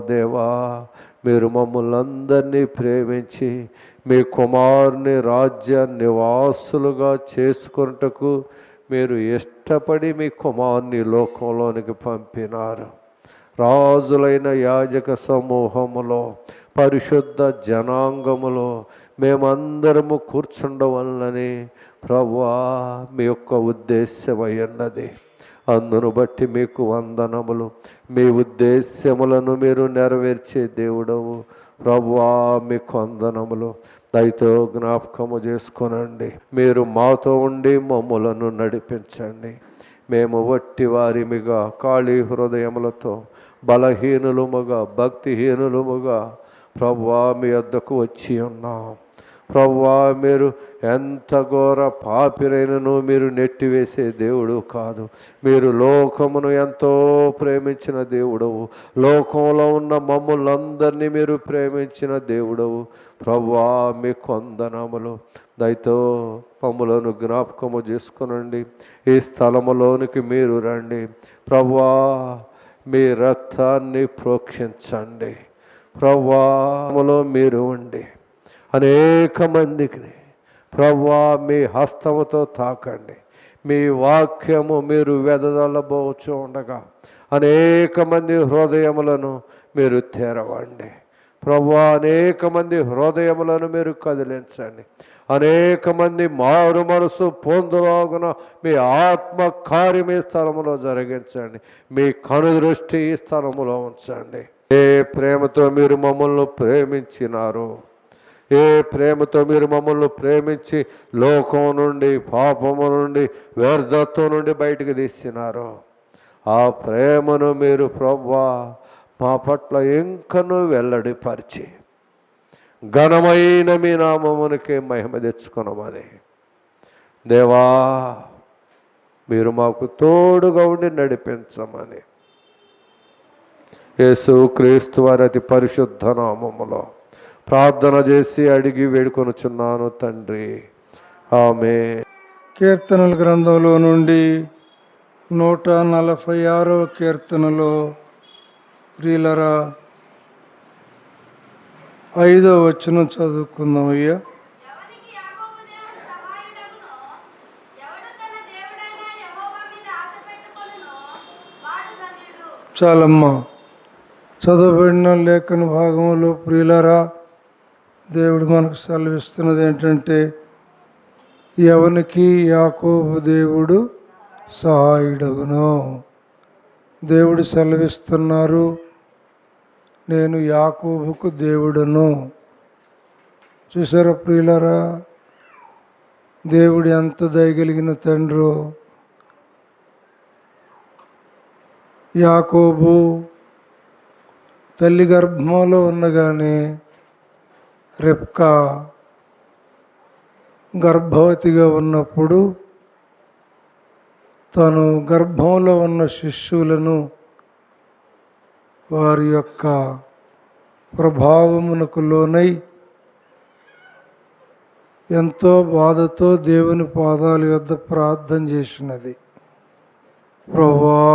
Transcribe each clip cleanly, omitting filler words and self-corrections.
దేవా, మీరు మమ్మల్ని అందరినీ ప్రేమించి మీ కుమారుని రాజ్య నివాసులుగా చేసుకొనుటకు మీరు ఇష్టపడి మీ కుమారుని లోకంలోనికి పంపినారు. రాజులైన యాజక సమూహములో, పరిశుద్ధ జనాంగములో మేమందరము కూర్చుండవలనని ప్రభువా మీ యొక్క ఉద్దేశమై ఉన్నది. అందును బట్టి మీకు వందనములు. మీ ఉద్దేశ్యములను మీరు నెరవేర్చే దేవుడవు ప్రభువా, మీకు వందనములు. దయతో జ్ఞాపకము చేసుకొనండి. మీరు మాతో ఉండి మమ్ములను నడిపించండి. మేము వట్టి వారిమిగా, ఖాళీ హృదయములతో, బలహీనులముగా, భక్తిహీనులముగా ప్రభువా మీ వద్దకు వచ్చి ఉన్నాం. ప్రభువా, మీరు ఎంత ఘోర పాపిరైనను మీరు నెట్టివేసే దేవుడు కాదు. మీరు లోకమును ఎంతో ప్రేమించిన దేవుడవు. లోకంలో ఉన్న మమ్ములందరినీ మీరు ప్రేమించిన దేవుడవు ప్రభువా, మీకు వందనములు. దయతో మమ్ములను జ్ఞాపకము చేసుకునండి. ఈ స్థలములోనికి మీరు రండి ప్రభువా. మీ రక్తాన్ని ప్రోక్షించండి ప్రభువా. మీరు ఉండి అనేక మందికి ప్రభువా మీ హస్తముతో తాకండి. మీ వాక్యము మీరు వెదజల్లబోచు ఉండగా అనేక మంది హృదయములను మీరు తెరవండి ప్రభువా. అనేక మంది హృదయములను మీరు కదిలించండి. అనేక మంది మారు మనసు పొందులాగున మీ ఆత్మ కార్యం ఈ స్థలములో జరిగించండి. మీ కనుదృష్టి ఈ స్థలములో ఉంచండి. ఏ ప్రేమతో మీరు మమ్మల్ని ప్రేమించినారు, ఏ ప్రేమతో మీరు మమ్మల్ని ప్రేమించి లోకం నుండి, పాపము నుండి, వ్యర్థత్వం నుండి బయటకు తీసినారు, ఆ ప్రేమను మీరు ప్రభువా మా పట్ల ఇంకనూ వెల్లడిపరిచి ఘనమైన మీ నామమునికే మహిమ తెచ్చుకొనమని దేవా మీరు మాకు తోడుగా ఉండి నడిపించమని యేసుక్రీస్తు వారి అతి పరిశుద్ధ నామములో ప్రార్థన చేసి అడిగి వేడుకొనుచున్నాను తండ్రి, ఆమేన్. కీర్తనల గ్రంథంలో నుండి 146వ కీర్తనలో ప్రియులరా 5వ వచనం చదువుకుందాం. అయ్యా, చాలమ్మా. చదవబడిన లేఖన భాగంలో ప్రియులరా దేవుడు మనకు సెలవిస్తున్నది ఏంటంటే, ఎవనికి యాకోబు దేవుడు సహాయుడగును. దేవుడు సెలవిస్తున్నారు, నేను యాకోబుకు దేవుడను. చూసారా ప్రియులరా, దేవుడు ఎంత దయగలిగిన తండ్రో. యాకోబు తల్లి గర్భంలో ఉన్నగానే రెబ్కా గర్భవతిగా ఉన్నప్పుడు తను గర్భంలో ఉన్న శిశువులను వారి యొక్క ప్రభావమునకు లోనై ఎంతో బాధతో దేవుని పాదాల వద్ద ప్రార్థన చేసినది. ప్రభువా,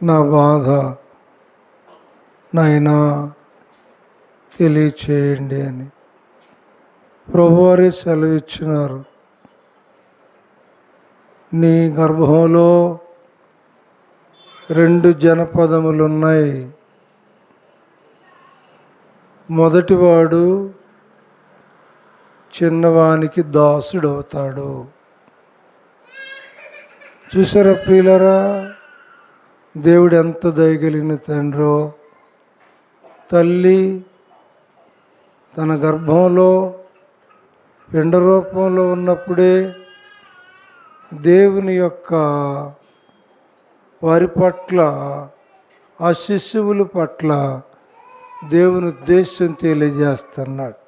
నా బాధ నాయనా తెలియచేయండి అని ప్రభువారే సెలవిచ్చినారు. నీ గర్భంలో 2 జనపదములున్నాయి. మొదటివాడు చిన్నవానికి దాసుడవుతాడు. చూసారా ప్రియులరా, దేవుడు ఎంత దయగలిగిన తండ్రో. తల్లి తన గర్భంలో పిండ రూపంలో ఉన్నప్పుడే దేవుని యొక్క వారి పట్ల, ఆ శిశువుల పట్ల దేవుని ఉద్దేశం తెలియజేస్తున్నాడు.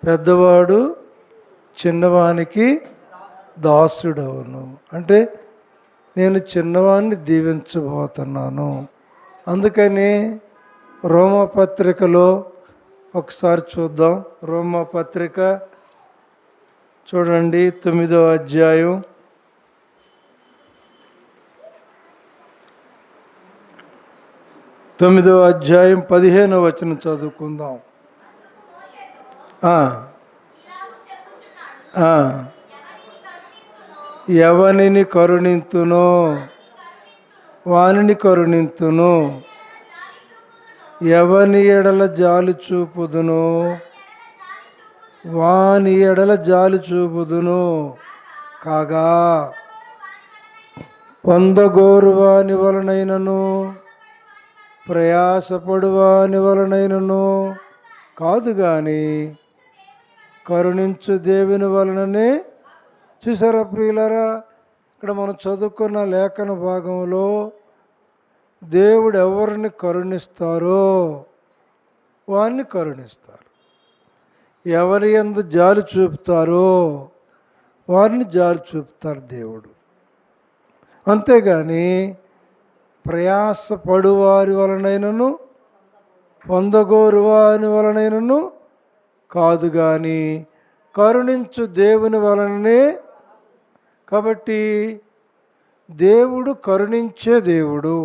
పెద్దవాడు చిన్నవానికి దాసుడవును అంటే నేను చిన్నవాడిని దీవించబోతున్నాను. అందుకని రోమాపత్రికలో ఒకసారి చూద్దాం. రోమాపత్రిక చూడండి, 9వ అధ్యాయం 9వ అధ్యాయం 15వ వచనం చదువుకుందాం. ఎవనిని కరుణింతునో వానిని కరుణింతును, ఎవని ఎడల జాలి చూపుదును వాని ఎడల జాలి చూపుదును. కాగా పొందగోరు వాని వలనైనను ప్రయాసపడు వాని వలనైనను కాదు గాని కరుణించు దేవుని వలననే. చూసారా ప్రియులారా, ఇక్కడ మనం చదువుకున్న లేఖన భాగంలో దేవుడు ఎవరిని కరుణిస్తారో వారిని కరుణిస్తారు, ఎవరి యందు జాలి చూపుతారో వారిని జాలి చూపుతారు దేవుడు. అంతేగాని ప్రయాసపడు వారి వలనైనను పొందగోరు వారి వలనైనను కాదు కానీ కరుణించు దేవుని వలననే. కాబట్టి దేవుడు కరుణించే దేవుడు.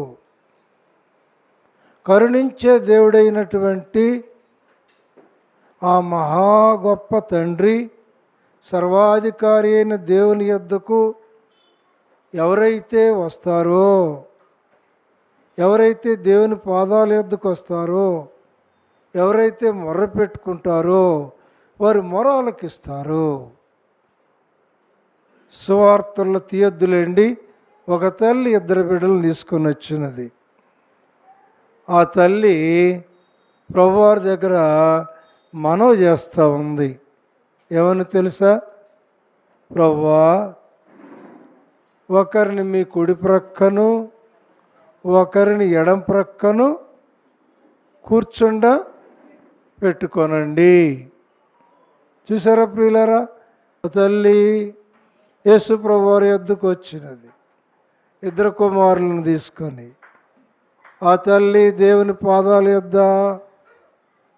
కరుణించే దేవుడైనటువంటి ఆ మహా గొప్ప తండ్రి, సర్వాధికారి అయిన దేవుని యొద్దకు ఎవరైతే వస్తారో, ఎవరైతే దేవుని పాదాల యొద్దకు వస్తారో, ఎవరైతే మొర్ర పెట్టుకుంటారో వారు మొర ఆలకిస్తారు. సువార్తల్లో తీయొద్దులేండి, ఒక తల్లి 2 బిడ్డలను తీసుకొని వచ్చినది. ఆ తల్లి ప్రభువారి దగ్గర మనవి చేస్తూ ఉంది. ఏమని తెలుసా? ప్రభువా, ఒకరిని మీ కుడి ప్రక్కను ఒకరిని ఎడం ప్రక్కను కూర్చుండ పెట్టుకోనండి. చూసారా ప్రియులారా, తల్లి యేసు ప్రభువారి యొద్దకు వచ్చినది 2 కుమారులను తీసుకొని. ఆ తల్లి దేవుని పాదాల యొద్ద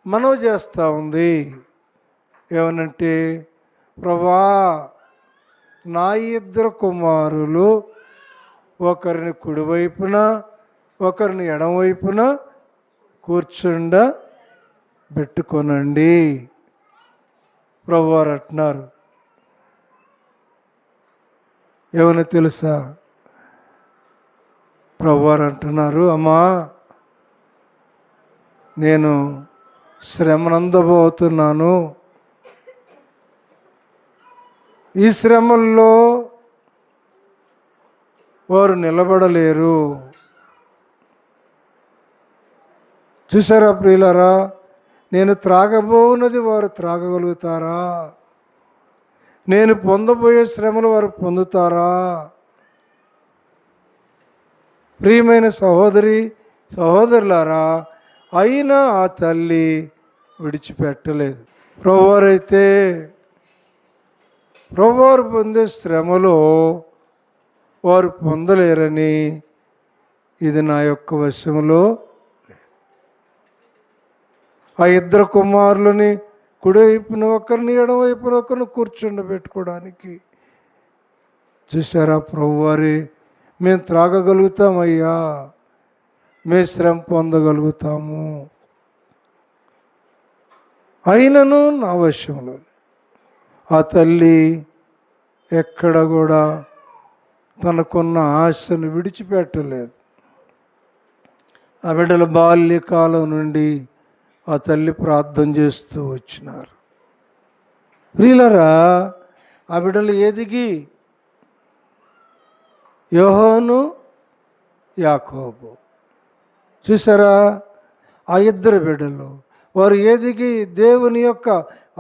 మనవి చేస్తూ ఉంది. ఏమనంటే, ప్రభువా, నా 2 కుమారులు ఒకరిని కుడివైపున ఒకరిని ఎడమవైపున కూర్చుండ పెట్టుకోనండి. ప్రభువారు అంటున్నారు. ఏమని తెలుసా? ప్రభువారు అంటున్నారు, అమ్మా, నేను శ్రమనందబోతున్నాను. ఈ శ్రమల్లో వారు నిలబడలేరు. చూసారా ప్రియులారా, నేను త్రాగబోనది వారు త్రాగగలుగుతారా? నేను పొందబోయే శ్రమలు వారు పొందుతారా? ప్రియమైన సహోదరి సహోదరులారా, అయినా ఆ తల్లి విడిచిపెట్టలేదు. ప్రభువారైతే ప్రభువారు పొందే శ్రమలో వారు పొందలేరని, ఇది నా యొక్క వశంలో. ఆ 2 కుమారులని కుడివైపున ఒకరిని ఎడమవైపున ఒకరిని కూర్చుండబెట్టుకోవడానికి. చూసారా ప్రభువారే, మేము త్రాగగలుగుతామయ్యా, మేము శ్రమ పొందగలుగుతాము, అయినను నా వశంలో. ఆ తల్లి ఎక్కడ కూడా తనకున్న ఆశను విడిచిపెట్టలేదు. ఆ బిడ్డల బాల్యకాలం నుండి ఆ తల్లి ప్రార్థన చేస్తూ వచ్చినారు. ప్రియులారా, ఆ బిడ్డలు ఎదిగి యోహాను యాకోబు, చూసారా, ఆ 2 బిడ్డలు వారు ఎదిగి దేవుని యొక్క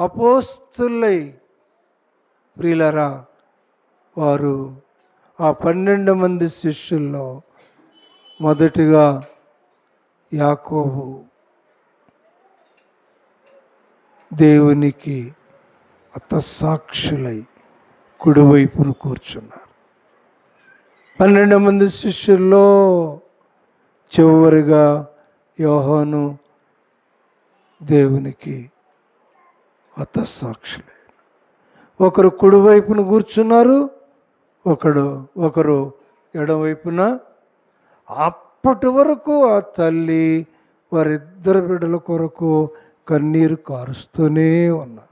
అపోస్తులై, ప్రియులారా, వారు ఆ 12 మంది శిష్యుల్లో మొదటిగా యాకోబు దేవునికి హతసాక్షులై కుడివైపున కూర్చున్నారు. 12 మంది శిష్యుల్లో చివరిగా యోహాను దేవునికి హతసాక్షులై. ఒకరు కుడివైపున కూర్చున్నారు, ఒకరు ఎడమవైపున. అప్పటి వరకు ఆ తల్లి వారిద్దరు బిడ్డల కొరకు కన్నీరు కారుస్తూనే ఉన్నారు.